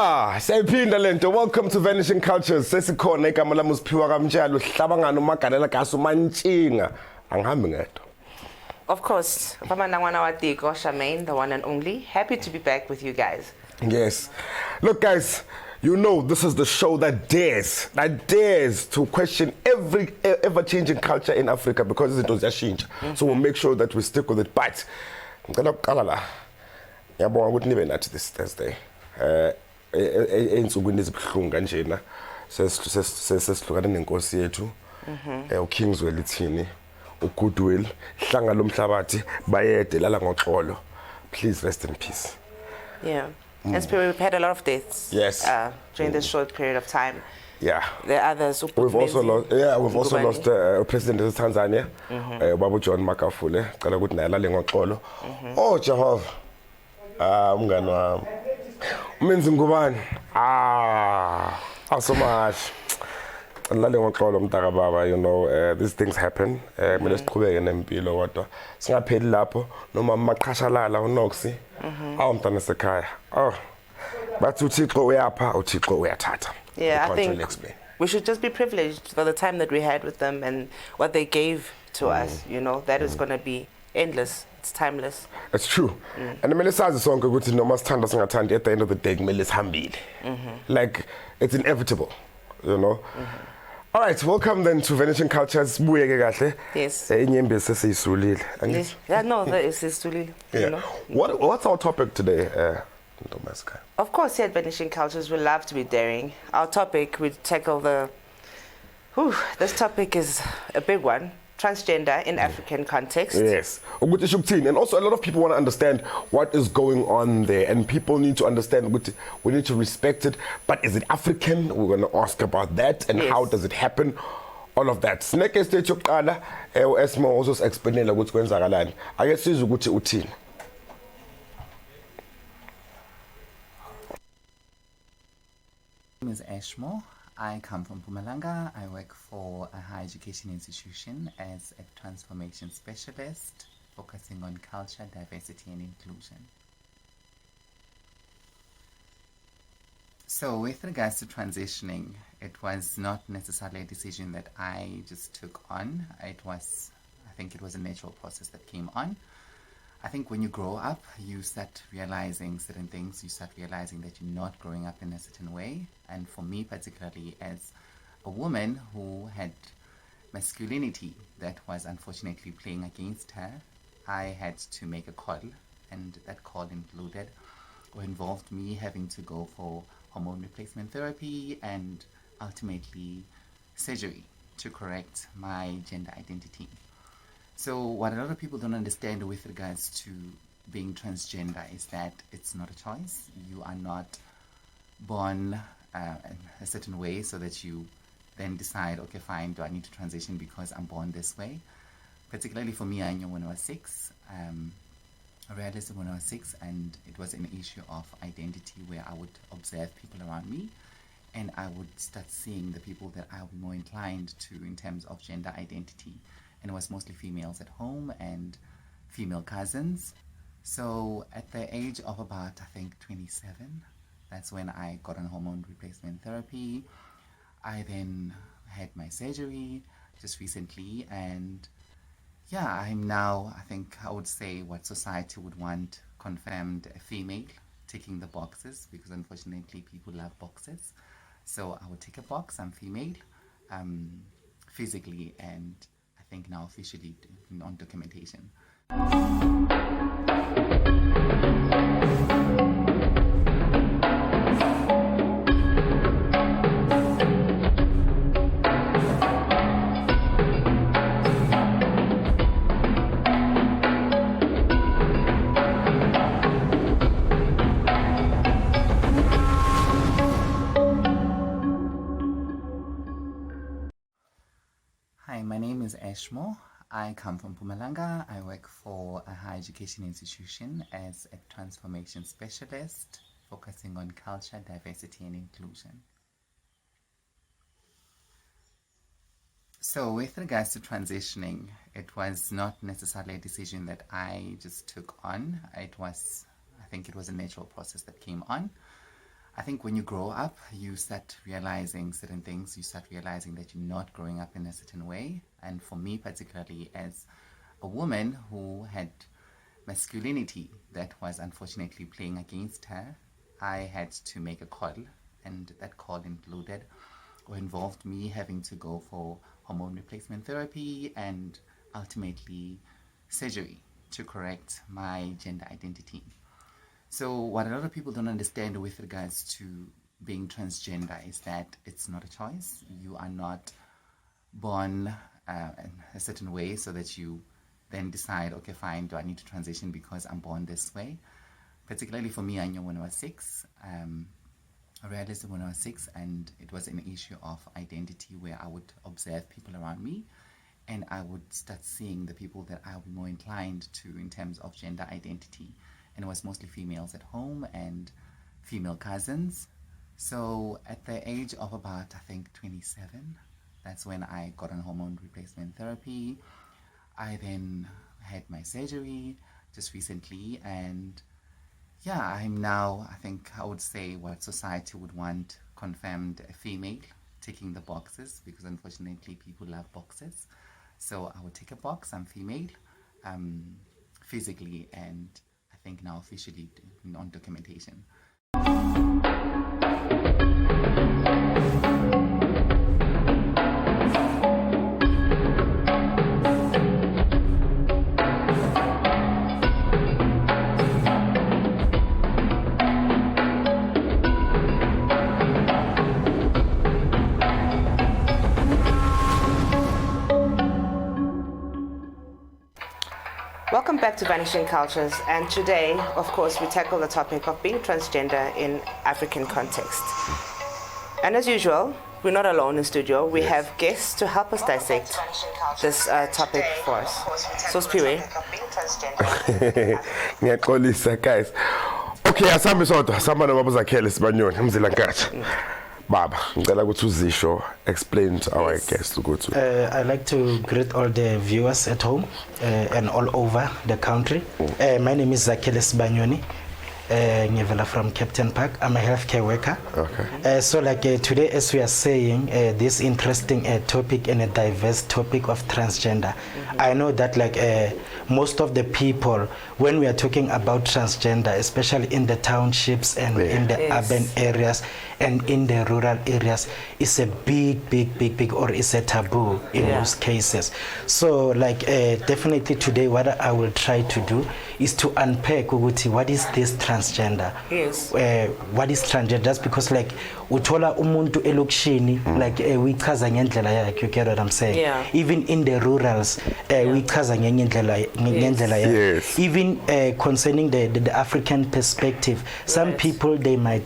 Siphiwe lento. Welcome to Vanishing Cultures. Sesikhona igama lami Siphiwe kamtshali uhlabangana umagalela kaso mantshinga. Angihambi ngedwa. Of course, Charmaine, the one and only. Happy to be back with you guys. Yes. Look guys, you know this is the show that dares to question every ever-changing culture in Africa because it was a change. So we'll make sure that we stick with it. But ngicela ukuqala la. Yabonga ukuthi nibe nathi this Thursday. Einsukwini ezibhlungu kanjena sesihlukana nenkosi yethu uKingswell ithini uGoodwill hlanga lomhlabathi bayede lala ngoxolo. Please rest in peace. Yeah. And Spirit, we've had a lot of deaths. Yes. During this short period of time. Yeah. There are others. We've also lost President of Tanzania, Babu John Makafule. Cala ukuthi naye lale ngoxolo. Oh Jehovah. Umngani wami. Umenzi ngubani? So much. Lale ngoxolo mntaka baba, you know, these things happen. Mina siqhubeke nempilo kodwa singapheli lapho noma maqhashalala uNoxi. Awumntana sekhaya. Bathi uThixo uyapha, uThixo uyathatha. Yeah, I think we should just be privileged for the time that we had with them and what they gave to us, you know, that is going to be endless. It's timeless. It's true. And kumele sazi sonke ukuthi noma sithanda singathandi at the end of the day kumele sihambile. Like it's inevitable, you know. All right, welcome then to Vanishing Cultures. Buyeke kahle. Yes. Inyembezi sesiyisulile. Yeah, no, that is isulile. You know. What's our topic today? Of course, here at Vanishing Cultures, we love to be daring. Our topic, we tackle this topic is a big one. Transgender in African context. Yes. And also a lot of people want to understand what is going on there, and people need to understand we need to respect it. But is it African? We're going to ask about that and how does it happen? All of that. Snake estate yokuqala Esmo also explainela ukuthi kwenzakalani. Ake sizwe ukuthi uthini. My name is Eshmo. I come from Mpumalanga. I work for a higher education institution as a transformation specialist, focusing on culture, diversity, and inclusion. So with regards to transitioning, it was not necessarily a decision that I just took on. I think it was a natural process that came on. I think when you grow up, you start realizing certain things. You start realizing that you're not growing up in a certain way. And for me, particularly as a woman who had masculinity that was unfortunately playing against her, I had to make a call. And that call included or involved me having to go for hormone replacement therapy and ultimately surgery to correct my gender identity. So what a lot of people don't understand with regards to being transgender is that it's not a choice. You are not born a certain way so that you then decide, okay, fine, do I need to transition because I'm born this way? Particularly for me, I knew when I was 6. I realized it when I was 6, and it was an issue of identity where I would observe people around me and I would start seeing the people that I would be more inclined to in terms of gender identity. And it was mostly females at home and female cousins. So at the age of about, I think, 27, that's when I got on hormone replacement therapy. I then had my surgery just recently, and yeah, I'm now, I think I would say what society would want, confirmed a female, ticking the boxes, because unfortunately people love boxes. So I would tick a box, I'm female, physically, and I think now officially on documentation. Hi, my name is Eshmo. I come from Mpumalanga. I work for a higher education institution as a transformation specialist, focusing on culture, diversity, and inclusion. So with regards to transitioning, it was not necessarily a decision that I just took on. I think it was a natural process that came on. I think when you grow up, you start realizing certain things. You start realizing that you're not growing up in a certain way. And for me, particularly as a woman who had masculinity that was unfortunately playing against her, I had to make a call. And that call included or involved me having to go for hormone replacement therapy and ultimately surgery to correct my gender identity. So what a lot of people don't understand with regards to being transgender is that it's not a choice. You are not born in a certain way so that you then decide, okay, fine, do I need to transition because I'm born this way? Particularly for me, I knew when I was 6. I realized it when I was 6, and it was an issue of identity where I would observe people around me and I would start seeing the people that I would be more inclined to in terms of gender identity. And it was mostly females at home and female cousins. So at the age of about, I think, 27, that's when I got on hormone replacement therapy. I then had my surgery just recently, and yeah, I'm now, I think I would say what society would want, confirmed a female, ticking the boxes, because unfortunately people love boxes. So I would tick a box, I'm female, physically, and I think now officially on documentation. Welcome back to Vanishing Cultures, and today, of course, we tackle the topic of being transgender in African context. And as usual, we're not alone in studio. We have guests to help us dissect this topic for us. So, Siphiwe. Ngiyaxolisa guys. Okay, asambe sodwa samba nobaba zakhele sibanyoni umzila nkatsha. Baba, ngicela ukuthi uzisho, explain to our guests ukuthi. I'd like to greet all the viewers at home and all over the country. My name is Zakhele Sibanyoni. Ngivela from Captain Park. I'm a healthcare worker. Okay. So like today, as we are saying, this interesting topic and a diverse topic of transgender. I know that like most of the people, when we are talking about transgender, especially in the townships and in the urban areas and in the rural areas, it's a big, or it's a taboo in most cases. So like definitely today, what I will try to do is to unpack what is this transgender. Yes. What is transgender? Just because like uthola umuntu elokishini like we chaza ngendlela yakhe, you get what I'm saying? Yeah. Even in the rurals we chaza ngendlela yakhe. Even concerning the African perspective, some people they might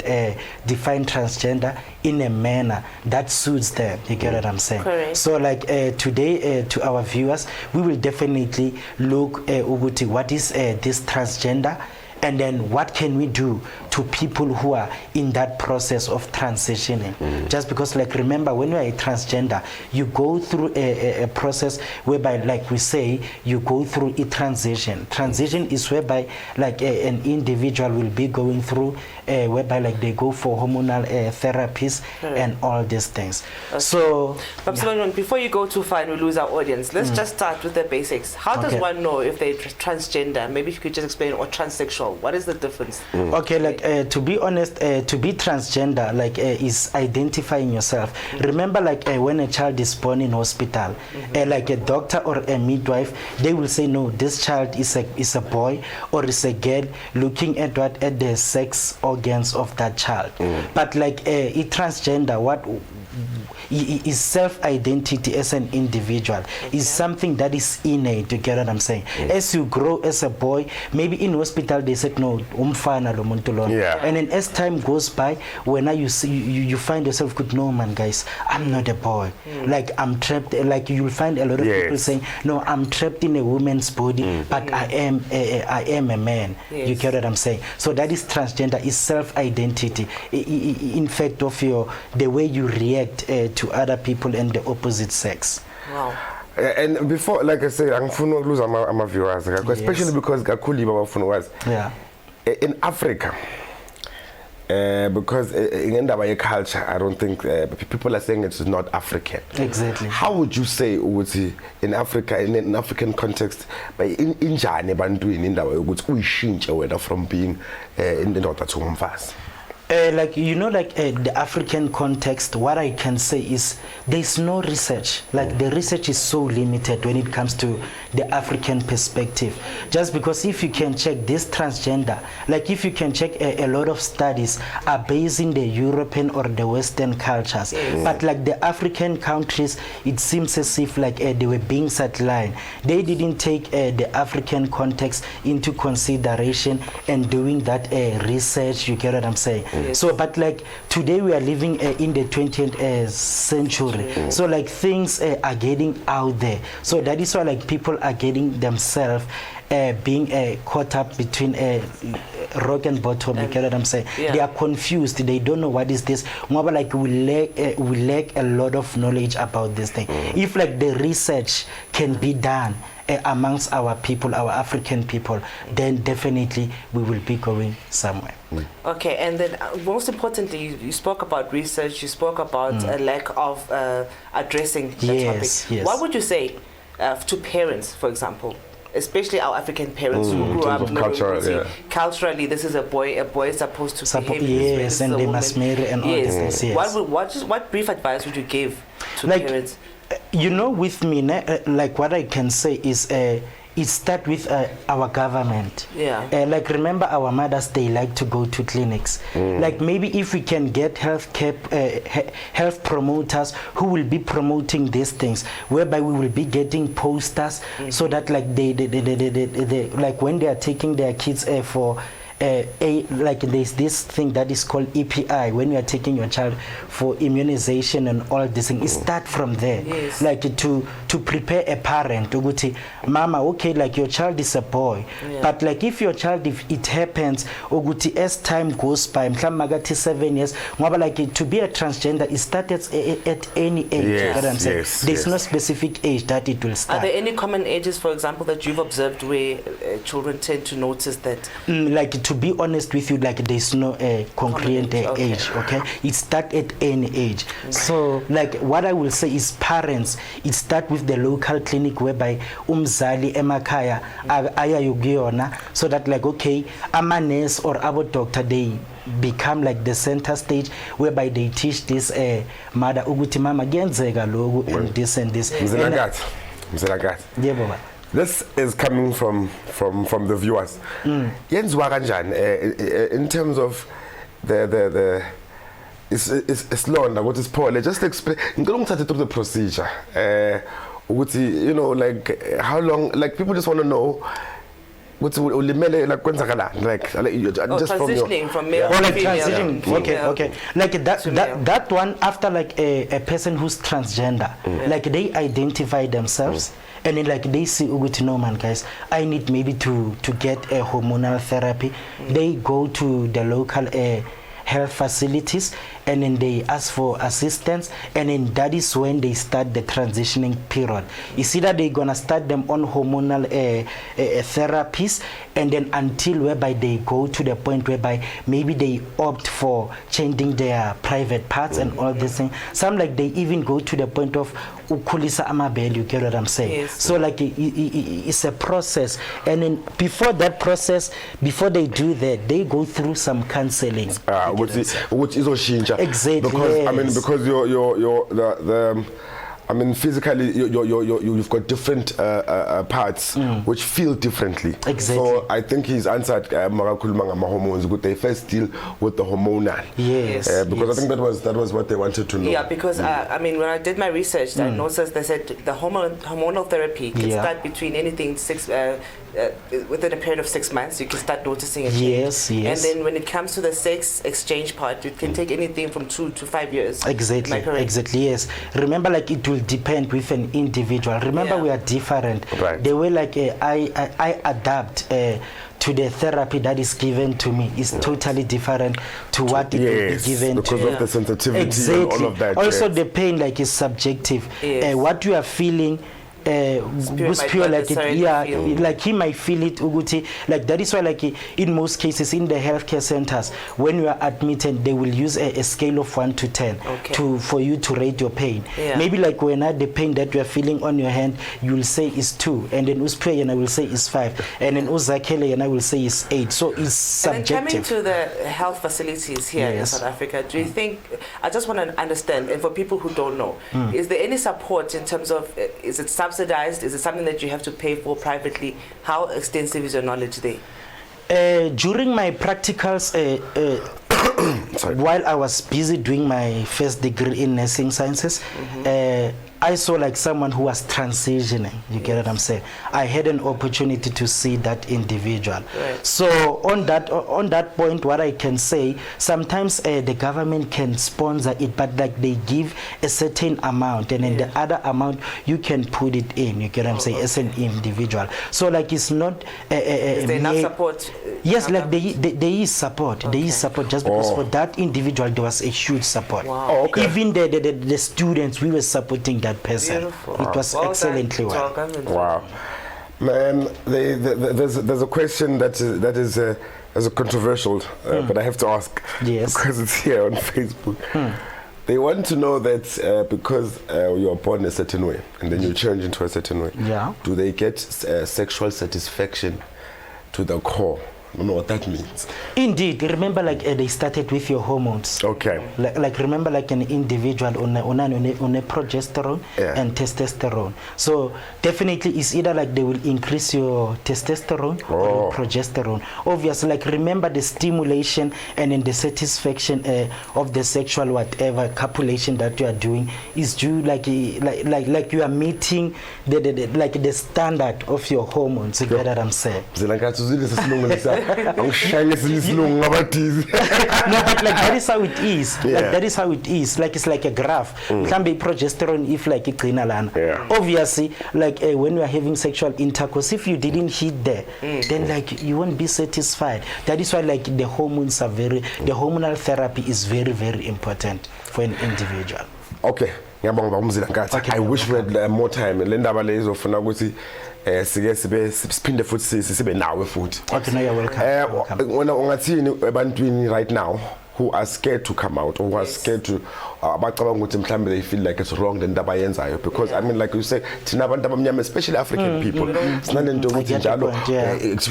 define transgender in a manner that suits them, you get what I'm saying? Correct. So like today to our viewers, we will definitely look what is this transgender, and then what can we do to people who are in that process of transitioning. Just because like remember, when you are a transgender, you go through a process whereby like we say you go through a transition. Transition is whereby like an individual will be going through whereby like they go for hormonal therapies and all these things. Okay. So before you go too far and we lose our audience, let's just start with the basics. How does one know if they're transgender? Maybe if you could just explain, or transsexual. What is the difference? Okay, like to be honest, to be transgender like is identifying yourself. Remember like when a child is born in hospital, like a doctor or a midwife, they will say no, this child is a boy or is a girl, looking at the sex organs of that child. But like a transgender, what is self-identity as an individual is something that is innate, you get what I'm saying? As you grow as a boy, maybe in hospital they said no, umfana lo muntu lona. And then as time goes by, when you see you find yourself good, no man guys, I'm not a boy. Like I'm trapped, like you'll find a lot of people saying, no, I'm trapped in a woman's body, but I am a man. You get what I'm saying? So that is transgender, is self-identity. In fact of the way you react to other people and the opposite sex. Wow. And before, like I say, I'm going to lose my viewers, especially because Gakuli Baba was in Africa. because in the culture, I don't think people are saying it's not African. Exactly. How would you say in Africa, in an African context, in Njani bantu in indawo ukuthi uyishintshe wena from being indoda to umfazi? Like you know, like the African context, what I can say is there's no research. Like the research is so limited when it comes to the African perspective. Just because if you can check this transgender, like if you can check a lot of studies are based in the European or the Western cultures, but like the African countries, it seems as if like they were being sidelined. They didn't take the African context into consideration and doing that research. You get what I'm saying? So, but like today we are living in the 20th century. So like things are getting out there. So that is why like people are getting themselves being caught up between rock and bottom. You get what I'm saying? They are confused. They don't know what is this. More like we lack a lot of knowledge about this thing. If like the research can be done amongst our people, our African people, then definitely we will be going somewhere. Okay, and then most importantly, you spoke about research, you spoke about a lack of addressing the topic. Yes. What would you say to parents, for example, especially our African parents who grew up culturally, this is a boy is supposed to behave yes, and they must marry and all this. Yes. What brief advice would you give to like, parents? You know, with me, like what I can say is it starts with our government. Like remember our mothers, they like to go to clinics. Like maybe if we can get health promoters who will be promoting these things, whereby we will be getting posters so that like they like when they are taking their kids for like there's this thing that is called EPI when you are taking your child for immunization and all this thing. It start from there, like to prepare a parent to go to mama, okay, like your child is a boy, but like if your child, if it happens as time goes by, 7 years, like to be a transgender, it starts at any age. There's no specific age that it will start. Are there any common ages, for example, that you've observed where children tend to notice that? Like to be honest with you, like there's no concrete age. Okay, it starts at any age. So like what I will say is parents, it start with the local clinic whereby umzali emakaya aya yugiona, so that like okay, ama nurse or our doctor, they become like the center stage whereby they teach this mother uguti mama genzeka logo and this and this. This is coming from the viewers. Yenziwa kanjani in terms of the it's long, what is Paul? Just explain. Ngicela ngithathe through the procedure. You know, like how long? Like people just want to know. What's like kwenzakalani? Like just transitioning from male or like to female. Transitioning. Okay. Like that one after like a person who's transgender, like they identify themselves. And then like they see no man guys, I need maybe to get a hormonal therapy. They go to the local health facilities and then they ask for assistance, and then that is when they start the transitioning period. It's either they're gonna start them on hormonal therapies, and then until whereby they go to the point whereby maybe they opt for changing their private parts and all this thing. Some like they even go to the point of ukulisa amabele. You get what I'm saying? Yes. So like it's a process, and then before that process, before they do that, they go through some counseling. Which is Oshinja. Exactly. Because I mean, because I mean, physically, you've got different parts which feel differently. Exactly. So I think he's answered Marakulmanga hormones. Would they first deal with the hormonal? Yes. Because I think that was what they wanted to know. Yeah, because I mean, when I did my research, I noticed they said the hormonal therapy can start between anything within a period of 6 months. You can start noticing a change. Yes. And then when it comes to the sex exchange part, it can take anything from 2 to 5 years. Exactly. Yes. Remember, like it will depend with an individual. Remember, we are different. Right. The way like I adapt to the therapy that is given to me is totally different to what it will be given because to of the sensitivity exactly. and all of that. Also, the pain like is subjective. Yes. What you are feeling might pure not like it, necessarily yeah, feel. like he might feel it ukuthi, like that is why like in most cases in the healthcare centers when you are admitted they will use a scale of 1 to 10 Okay. for you to rate your pain. Yeah. Maybe like when the pain that you are feeling on your hand you will say is 2, and then uspray and I will say is 5, and then uzakele and I will say is 8. So it's subjective. And then coming to the health facilities here in Yes. South Africa, do you think, I just want to understand, and for people who don't know, is there any support in terms of, is it subsidized? Is it something that you have to pay for privately? How extensive is your knowledge there? During my practicals, while I was busy doing my first degree in nursing sciences, I saw like someone who was transitioning. You get what I'm saying? I had an opportunity to see that individual. Right. So on that point, what I can say, sometimes the government can sponsor it, but like they give a certain amount, and then the other amount you can put it in. You get what I'm saying? As an individual. So like it's not. Is there enough support? Yes, like there is support. There is support just because for that individual there was a huge support. Wow. Oh, okay. Even the students, we were supporting that person. Beautiful. It was Well excellently done, well. Charmaine. Wow. Man, there's a question that is a controversial, but I have to ask Yes. because it's here on Facebook. They want to know that because you're born a certain way and then you change into a certain way, Yeah. do they get sexual satisfaction to the core? I don't know what that means. Indeed, remember like they started with your hormones. Okay. Like remember like an individual on a progesterone and testosterone. So definitely it's either like they will increase your testosterone or your progesterone. Obviously, like remember the stimulation and then the satisfaction of the sexual whatever copulation that you are doing is due like you are meeting the standard of your hormones. You get what I'm saying? No, but like that is how it is. Yeah. Like that is how it is. Like it's like a graph. It can be progesterone if like it Yeah. obviously like when we are having sexual intercourse, if you didn't hit there, then like you won't be satisfied. That is why like the hormones are the hormonal therapy is very, very important for an individual. Okay. I wish we had more time. Linda Balezo for Nagusi. Siphinde futhi sibe nawe futhi. Okay, no, you're welcome. When ungathini ebantwini right now who are scared to come out or who are scared to abacabanga ukuthi mhlambe they feel like it's wrong the ndaba yenzayo, because I mean like you say thina abantu abamnyama especially African people sinanento ukuthi njalo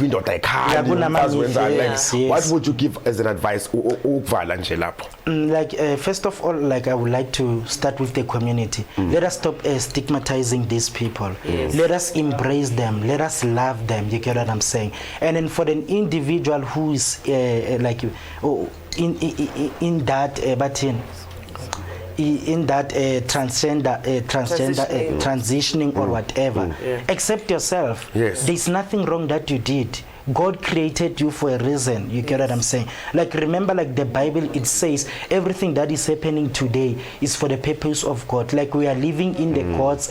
indoda ayikhali umfazi wenzani, like what would you give as an advice ukuvala nje lapho? Like first of all, like I would like to start with the community. Let us stop stigmatizing these people. Let us embrace them. Let us love them. You get what I'm saying? And then for an individual who is like in that transgender transitioning or whatever, accept yourself. Yes. There's nothing wrong that you did. God created you for a reason. You get what I'm saying? Like remember, like the Bible, it says everything that is happening today is for the purpose of God. Like we are living in the God's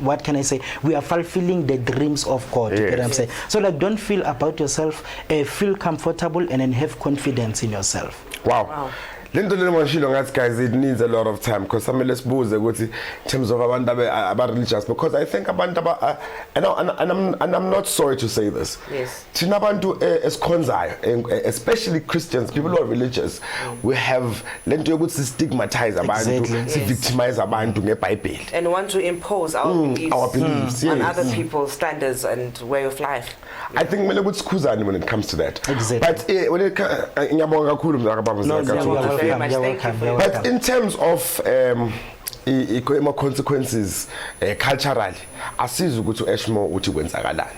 what can I say? We are fulfilling the dreams of God. You get what I'm saying? So like don't feel about yourself, feel comfortable and then have confidence in yourself. Wow. Lento lemoshilo ngathi guys, it needs a lot of time because samele sibuze ukuthi in terms of abantu aba religious, because I think abantu and I'm not sorry to say this. Yes. Thina abantu esikhonzayo, especially Christians, people who are religious, we have lento yokuthi stigmatize abantu, victimize abantu ngeBhayibheli And want to impose our beliefs on yes. other people's standards and way of life. I think kumele ukuthi sikhuzane when it comes to that. Exactly. But when it ngiyabonga kakhulu mzakababa very much. Thank you for your But in terms of consequences culturally, asiza ukuthi ueshmo uthi kwenzakalani.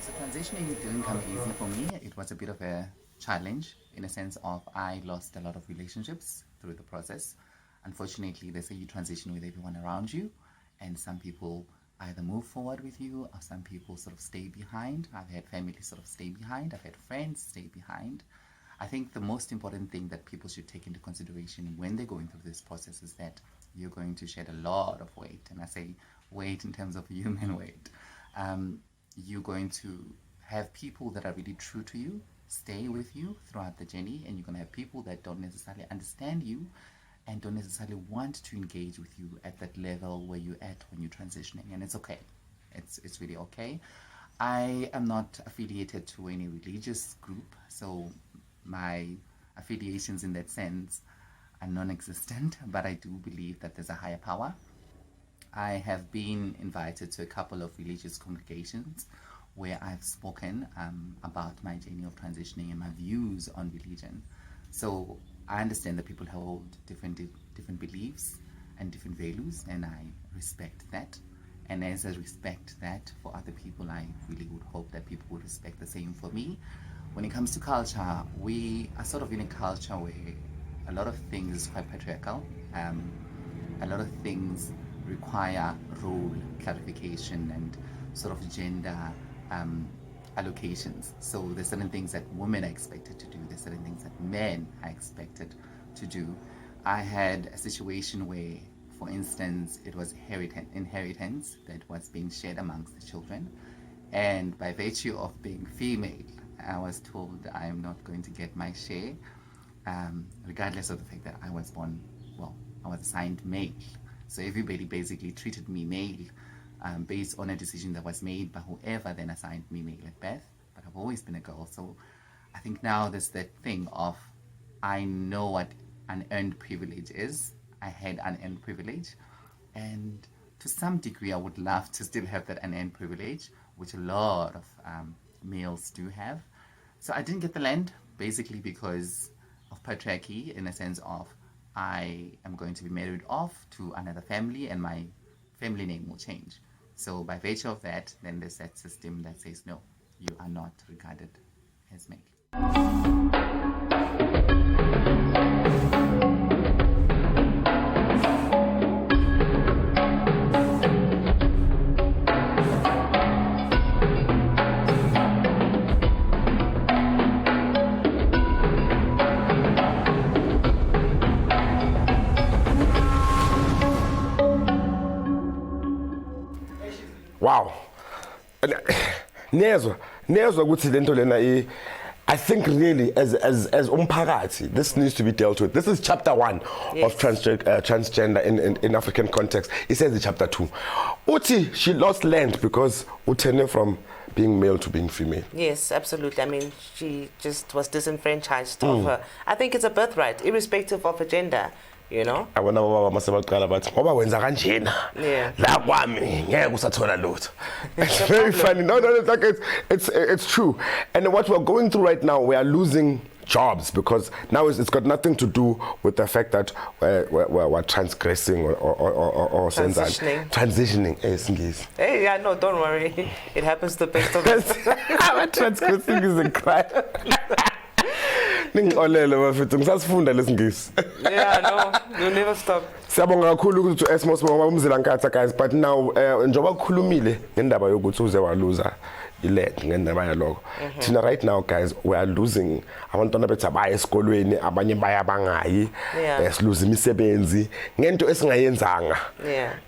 So transitioning didn't come easy for me. It was a bit of a challenge in a sense of I lost a lot of relationships through the process. Unfortunately, they say you transition with everyone around you, and some people either move forward with you or some people sort of stay behind. I've had families sort of stay behind. I've had friends stay behind. I think the most important thing that people should take into consideration when they're going through this process is that you're going to shed a lot of weight. And I say weight in terms of human weight. You're going to have people that are really true to you, stay with you throughout the journey, and you're going to have people that don't necessarily understand you and don't necessarily want to engage with you at that level where you're at when you're transitioning, and it's okay. It's really okay. I am not affiliated to any religious group, so my affiliations in that sense are non-existent, but I do believe that there's a higher power. I have been invited to a couple of religious congregations where I've spoken about my journey of transitioning and my views on religion. So I understand that people hold different beliefs and different values, and I respect that. And as I respect that for other people, I really would hope that people would respect the same for me. When it comes to culture, we are sort of in a culture where a lot of things is quite patriarchal. A lot of things require role clarification and sort of gender allocations. So there's certain things that women are expected to do. There's certain things that men are expected to do. I had a situation where, for instance, it was inheritance that was being shared amongst the children. And by virtue of being female, I was told I am not going to get my share, regardless of the fact that I was assigned male. So everybody basically treated me male based on a decision that was made by whoever then assigned me male at birth. But I've always been a girl. So I think now there's that thing of, I know what unearned privilege is. I had unearned privilege. And to some degree, I would love to still have that unearned privilege, which a lot of males do have. So I didn't get the land, basically because of patriarchy, in a sense of, I am going to be married off to another family and my family name will change. So by virtue of that, then there's that system that says, no, you are not regarded as male. Wow. Nezwa ukuthi lento lena I think really as umphakathi, this needs to be dealt with. This is chapter 1 of transgender in African context. It says in chapter 2. Uti, she lost land because utene from being male to being female. Yes, absolutely. I mean, she just was disenfranchised of her. I think it's a birthright, irrespective of her gender. You know? I wonder what masebaqala bathi ngoba wenza kanjena. Yeah. La kwami ngeke usathola lutho. It's very funny. No, it's like it's true. And what we're going through right now, we are losing jobs because now it's got nothing to do with the fact that we're transgressing or transitioning. Hey, yeah, no, don't worry. It happens to the best of us. Transgressing is a crime. Ningixolele bafethu ngisasifunda lesingisi. Yeah, no, you never stop. Siyabonga kakhulu ukuthi uEsmos ngoba umzila nkatha guys, but now njoba kukhulumile ngendaba yokuthi uze waluza ilet ngendaba yaloko. Thina right now guys, we are losing abantwana bethu abaya esikolweni, abanye baya bangayi, siluza imisebenzi ngento esingayenzanga.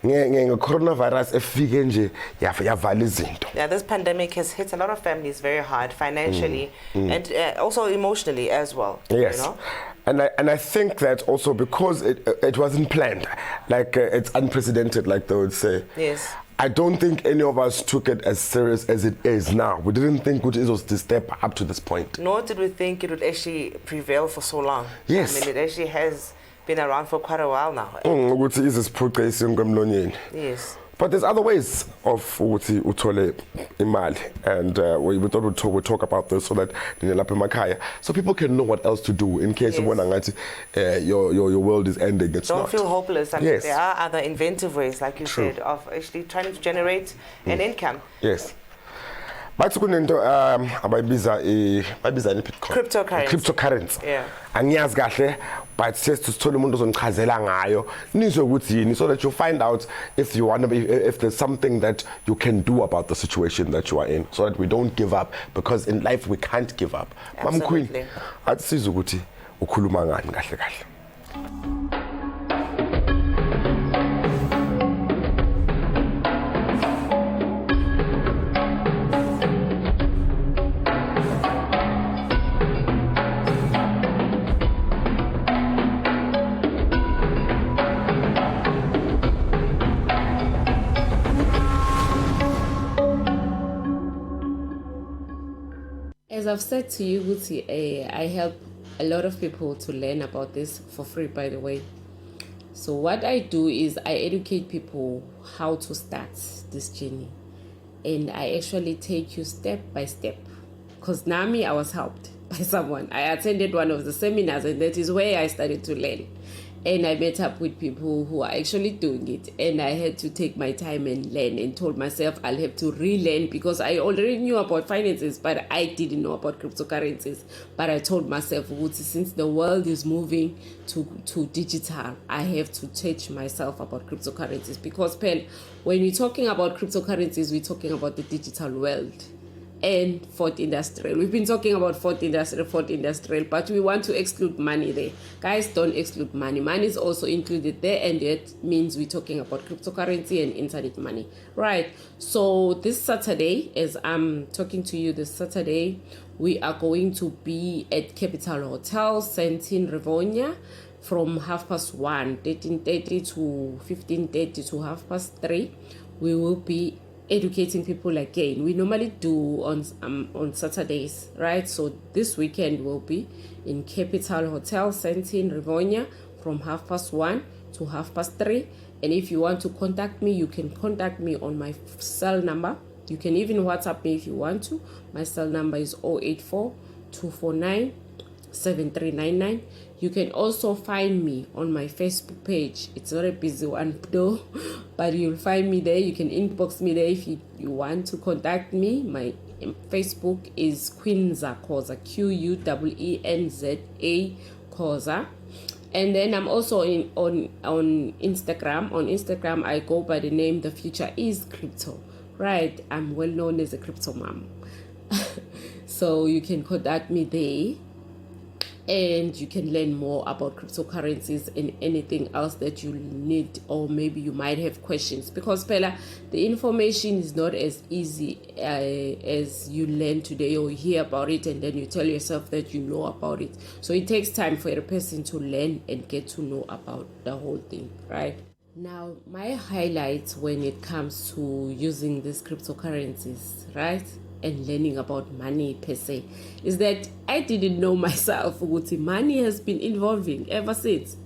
Nge coronavirus efike nje yavala izinto. Yeah, this pandemic has hit a lot of families very hard financially and also emotionally as well. Yes. You know? And I think that also because it wasn't planned, like it's unprecedented, like they would say. Yes. I don't think any of us took it as serious as it is now. We didn't think it was to step up to this point. Nor did we think it would actually prevail for so long. Yes. I mean, it actually has been around for quite a while now. Yes. But there's other ways of utole imali, and we thought we'd talk about this so that so people can know what else to do in case your world is ending. It's Don't not. feel hopeless. I mean, Yes. there are other inventive ways, like you said, of actually trying to generate an income. Yes. Bathi kunento abayibiza cryptocurrency. Yeah. Angiyazi kahle, but sesithola umuntu ozonichazela ngayo nizwe ukuthi yini, so that you find out if you want to be, if there's something that you can do about the situation that you are in, so that we don't give up, because in life we can't give up. Mam Queen, athi sizwe ukuthi ukhuluma ngani kahle kahle. As I've said to you, Guti, I help a lot of people to learn about this for free, by the way. So what I do is I educate people how to start this journey. And I actually take you step by step. Because Nami, I was helped by someone. I attended one of the seminars, and that is where I started to learn. And I met up with people who are actually doing it. And I had to take my time and learn, and told myself I'll have to relearn, because I already knew about finances, but I didn't know about cryptocurrencies. But I told myself, since the world is moving to digital, I have to teach myself about cryptocurrencies. Because, when we're talking about cryptocurrencies, we're talking about the digital world. And fourth industrial. We've been talking about fourth industrial, but we want to exclude money there. Guys, don't exclude money. Money is also included there, and that means we're talking about cryptocurrency and internet money. Right. So this Saturday, as I'm talking to you this Saturday, we are going to be at Capital Hotel, Sentin Rivonia, from 1:30, 13:30 to 15:30 to 3:30. We will be educating people again. We normally do on Saturdays, right? So this weekend will be in Capital Hotel, Sentin Rivonia, from 1:30 to 3:30. And if you want to contact me, you can contact me on my cell number. You can even WhatsApp me if you want to. My cell number is 084 249 7399. You can also find me on my Facebook page. It's not a busy one though, but you'll find me there. You can inbox me there if you want to contact me. My Facebook is Queenza Khoza, Queenza Khoza. And then I'm also on Instagram. On Instagram, I go by the name The Future is Crypto. Right, I'm well known as a crypto mom. So you can contact me there, and you can learn more about cryptocurrencies and anything else that you need, or maybe you might have questions, because the information is not as easy as you learn today, or you hear about it and then you tell yourself that you know about it. So it takes time for a person to learn and get to know about the whole thing, right? Now, my highlights when it comes to using these cryptocurrencies, right, and learning about money per se, is that I didn't know myself. Money has been evolving ever since.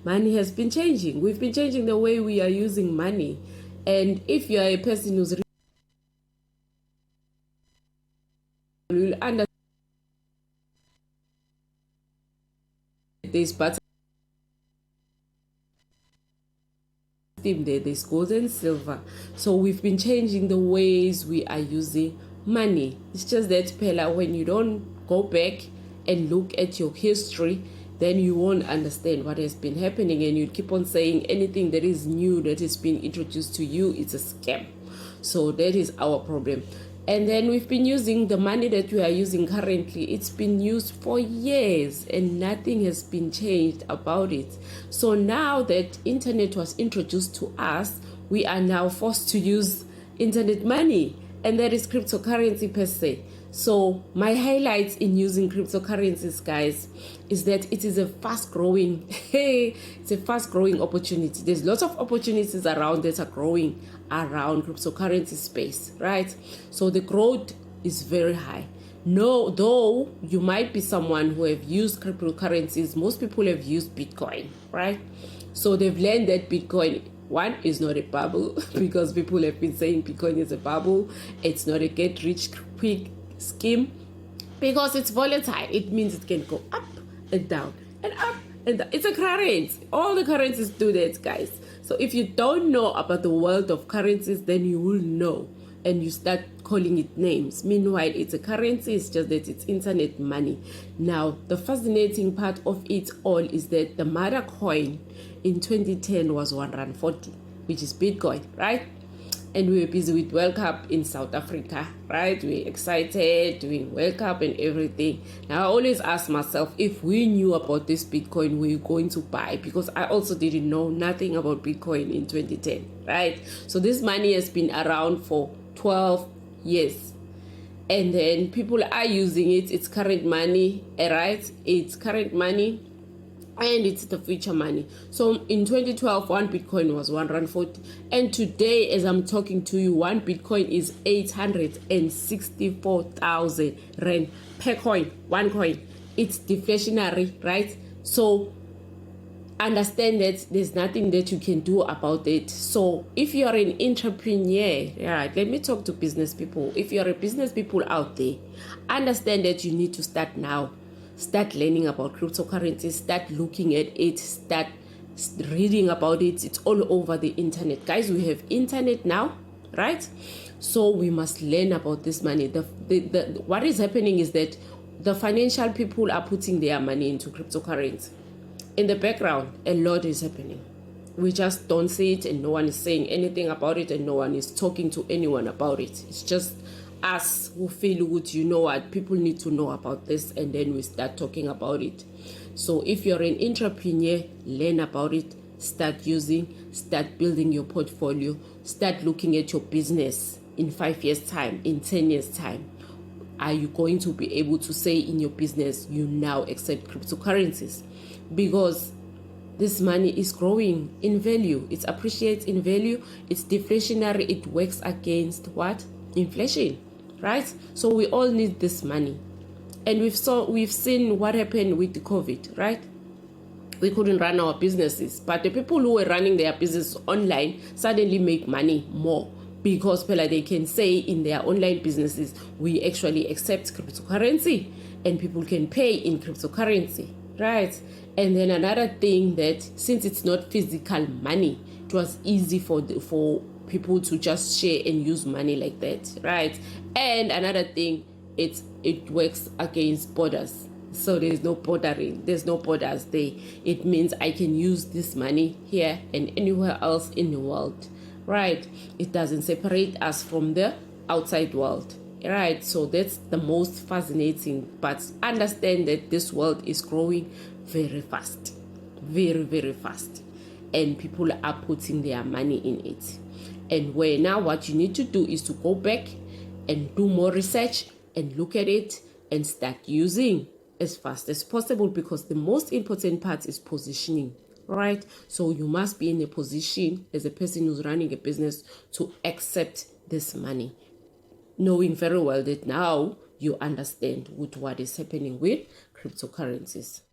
Money has been changing. We've been changing the way we are using money. And if you are a person who's you'll understand this, but there's gold and silver. So we've been changing the ways we are using money. It's just that when you don't go back and look at your history, then you won't understand what has been happening, and you keep on saying anything that is new that is being introduced to you, it's a scam. So that is our problem. And then we've been using the money that we are using currently. It's been used for years and nothing has been changed about it. So now that internet was introduced to us, we are now forced to use internet money, and that is cryptocurrency per se. So my highlights in using cryptocurrencies, guys, is that it is a fast-growing, it's a fast-growing opportunity. There's lots of opportunities around that are growing around cryptocurrency space, right? So the growth is very high. No, though you might be someone who have used cryptocurrencies, most people have used Bitcoin, right? So they've learned that Bitcoin, one, is not a bubble, because people have been saying Bitcoin is a bubble. It's not a get-rich-quick scheme, because it's volatile. It means it can go up and down and up and down. It's a currency. All the currencies do that, guys. So if you don't know about the world of currencies, then you will know, and you start calling it names. Meanwhile, it's a currency. It's just that it's internet money. Now, the fascinating part of it all is that the mother coin in 2010 was R1.40, which is Bitcoin, right? And we were busy with World Cup in South Africa, right? We're excited doing World Cup and everything. Now, I always ask myself, if we knew about this Bitcoin, we're going to buy, because I also didn't know nothing about Bitcoin in 2010, right? So this money has been around for 12 years. And then people are using it. It's current money, right? It's current money. and it's the future money. So in 2012, 1 Bitcoin was 1 Rand 40. And today, as I'm talking to you, 1 Bitcoin is 864,000 Rand per coin, one coin. It's deflationary, right? So understand that there's nothing that you can do about it. So if you're an entrepreneur, right, let me talk to business people. If you're a business people out there, understand that you need to start now. Start learning about cryptocurrencies, start looking at it, start reading about it. It's all over the internet. Guys, we have internet now, right? So we must learn about this money. What is happening is that the financial people are putting their money into cryptocurrency. In the background, a lot is happening. We just don't see it, and no one is saying anything about it, and no one is talking to anyone about it. It's just us who feel good, you know what, people need to know about this, and then we start talking about it. So if you're an entrepreneur, learn about it, start using, start building your portfolio, start looking at your business in 5 years time, in 10 years time. Are you going to be able to say in your business you now accept cryptocurrencies? Because this money is growing in value, it appreciates in value, it's deflationary, it works against what? Inflation. Right? So we all need this money. And we've seen what happened with the COVID, right? We couldn't run our businesses. But the people who were running their business online suddenly make money more because they can say in their online businesses, we actually accept cryptocurrency and people can pay in cryptocurrency, right? And then another thing that since it's not physical money, it was easy for people to just share and use money like that, right? And another thing, it works against borders. So there's no bordering, there's no borders there. It means I can use this money here and anywhere else in the world, right? It doesn't separate us from the outside world, right? So that's the most fascinating. But understand that this world is growing very fast, very, very fast. And people are putting their money in it. And where now what you need to do is to go back and do more research and look at it and start using as fast as possible, because the most important part is positioning, right? So you must be in a position as a person who's running a business to accept this money, knowing very well that now you understand with what is happening with cryptocurrencies.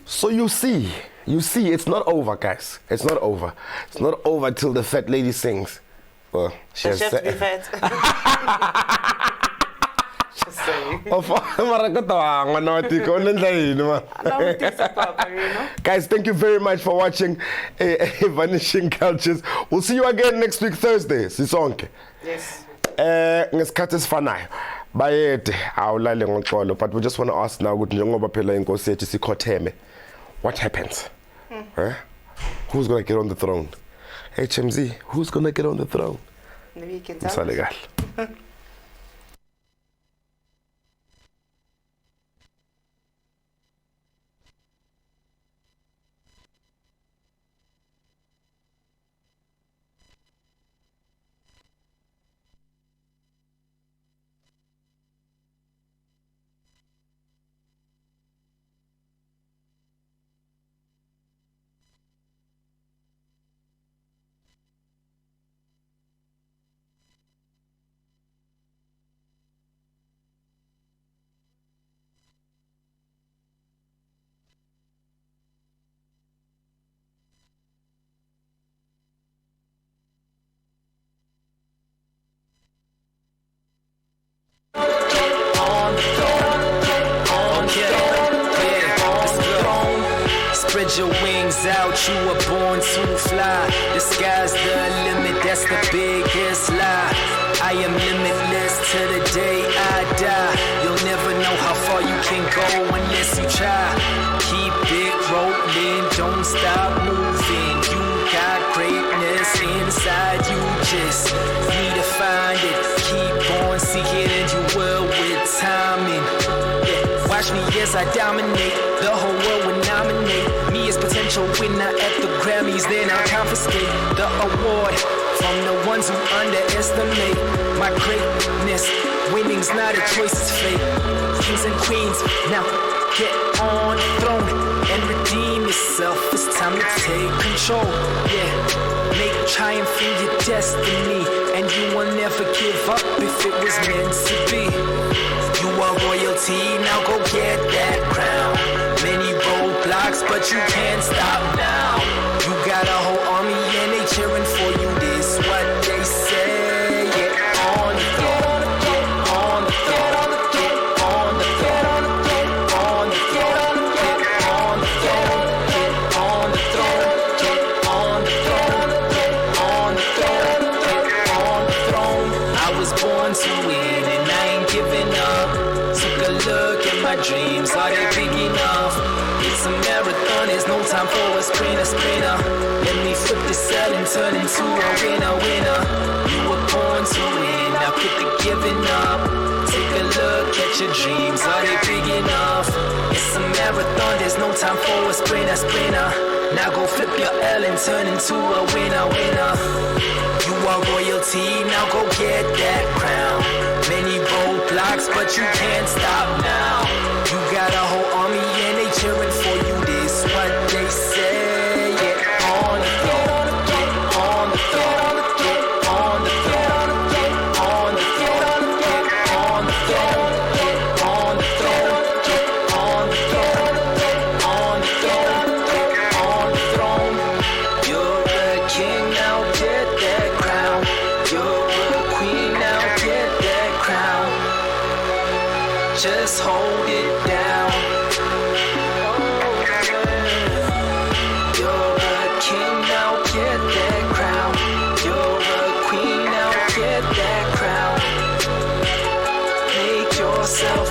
So you see, it's not over, guys. It's not over. It's not over till the fat lady sings. Well, she has Does she have to be fat? Just saying. Guys, thank you very much for watching Vanishing Cultures. We'll see you again next week, Thursday. Sisonke. Yes. Ngesikhathi esifanayo bayede awulale ngoxolo, but we just want to ask now ukuthi njengoba phela inkosi yethu sikhotheme, what happens? Who's going to get on the throne? HMZ, who's going to get on the throne? Maybe you can tell us. Spread your wings out, you were born to fly. The sky's the limit, that's the biggest lie. I am limitless to the day I die. You'll never know how far you can go unless you try. Keep it rolling, don't stop moving. You got greatness inside you, just need watch me as I dominate. The whole world will nominate me as potential winner at the Grammys. Then I'll confiscate the award from the ones who underestimate my greatness. Winning's not a choice, it's fate. Kings and queens, now get on the throne and redeem yourself. It's time to take control. Yeah, make triumph in your destiny, and you will never give up if it was meant to be. You are royalty, now go get that crown. Many roadblocks, but you can't stop now. You got a whole army and they cheering for you. This what they say. Get on the throne, get on the throne, get on the throne, get on the throne, get on the throne, get on the throne, get on the throne, get on the throne, get on the throne. I was born to win and I ain't giving up. Took a look at my dreams, are they big enough? It's a marathon, there's no time for a sprinter. Let me flip the cell and turn into a winner. You were born to win, now quit the giving up. Take a look at your dreams, are they big enough? It's a marathon, there's no time for a sprinter. Now go flip your L and turn into a winner. You are royalty, now go get that crown. Many roadblocks, but you can't stop now. You got a whole army and they cheering for you. This what they say. Get on the throne, get on the throne, get on the throne, get on the throne, get on the throne, get on the throne, get on the throne, get on the throne, get on the throne. You're a king, now get that crown. You're a queen, now get that crown. Just hold it down. You're a king, now get that crown. You're a queen, now get that crown. Make yourself